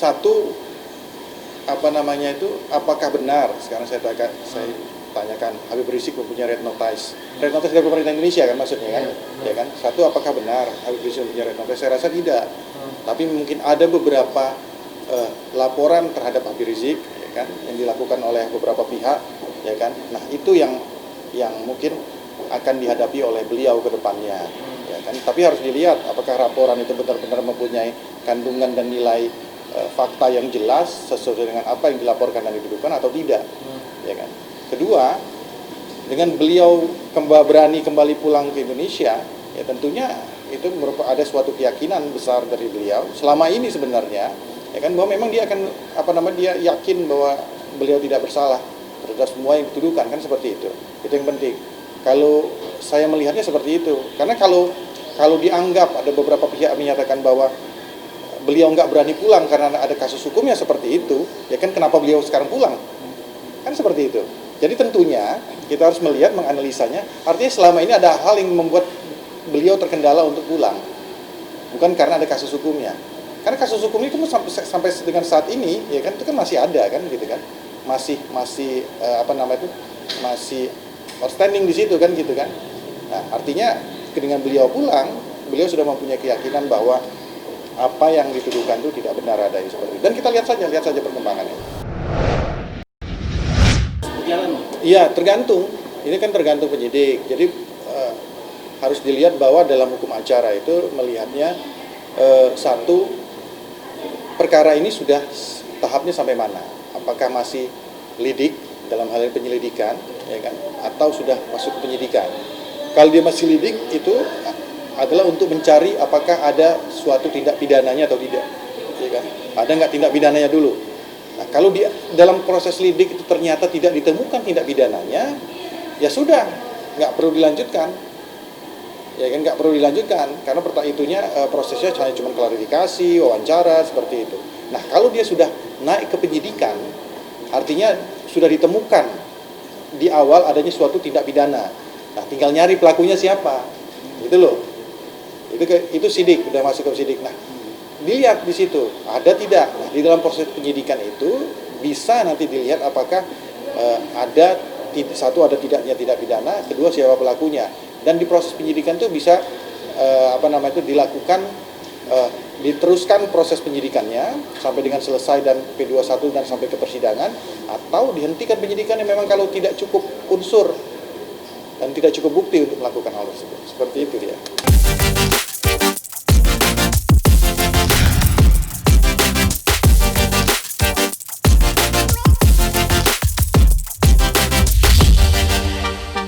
satu, apakah benar, sekarang saya tanyakan, Habib Rizik mempunyai red notice dari pemerintah Indonesia kan maksudnya kan, ya kan? Satu, apakah benar Habib Rizik mempunyai red notice? Saya rasa tidak, tapi mungkin ada beberapa laporan terhadap Habib Rizik, ya kan, yang dilakukan oleh beberapa pihak, ya kan? Nah itu yang mungkin akan dihadapi oleh beliau ke depannya, ya kan? Tapi harus dilihat apakah laporan itu benar-benar mempunyai kandungan dan nilai fakta yang jelas sesuai dengan apa yang dilaporkan dan dituduhkan atau tidak, ya kan? Kedua, dengan beliau berani kembali pulang ke Indonesia, ya tentunya itu merupakan ada suatu keyakinan besar dari beliau selama ini sebenarnya, ya kan, bahwa memang dia akan dia yakin bahwa beliau tidak bersalah terhadap semua yang dituduhkan, kan seperti itu. Itu yang penting. Kalau saya melihatnya seperti itu, karena kalau dianggap ada beberapa pihak menyatakan bahwa beliau nggak berani pulang karena ada kasus hukumnya seperti itu, ya kan, kenapa beliau sekarang pulang? Kan seperti itu. Jadi tentunya kita harus melihat, menganalisanya. Artinya selama ini ada hal yang membuat beliau terkendala untuk pulang, bukan karena ada kasus hukumnya. Karena kasus hukum itu sampai dengan saat ini, ya kan, itu kan masih ada kan, gitu kan, masih masih outstanding di situ kan, gitu kan. Nah artinya dengan beliau pulang, beliau sudah mempunyai keyakinan bahwa apa yang dituduhkan itu tidak benar adanya seperti itu. Dan kita lihat saja perkembangannya. Iya, tergantung. Ini kan tergantung penyidik. Jadi harus dilihat bahwa dalam hukum acara itu melihatnya satu, perkara ini sudah tahapnya sampai mana? Apakah masih lidik dalam hal ini penyelidikan, ya kan? Atau sudah masuk penyidikan? Kalau dia masih lidik, itu adalah untuk mencari apakah ada suatu tindak pidananya atau tidak, ya kan? Ada nggak tindak pidananya dulu? Nah, kalau dalam proses lidik itu ternyata tidak ditemukan tindak pidananya, ya sudah, nggak perlu dilanjutkan, ya kan, nggak perlu dilanjutkan, karena prosesnya hanya cuma klarifikasi, wawancara, seperti itu. Nah, kalau dia sudah naik ke penyidikan, artinya sudah ditemukan di awal adanya suatu tindak pidana. Nah, tinggal nyari pelakunya siapa, gitu loh. Itu sidik, udah masuk ke sidik. Nah, dilihat di situ ada tidak. Nah, di dalam proses penyidikan itu bisa nanti dilihat apakah ada tidaknya tindak pidana, kedua siapa pelakunya. Dan di proses penyidikan itu bisa dilakukan, diteruskan proses penyidikannya sampai dengan selesai dan P21 dan sampai ke persidangan, atau dihentikan penyidikannya memang kalau tidak cukup unsur dan tidak cukup bukti untuk melakukan hal tersebut. Seperti itu dia.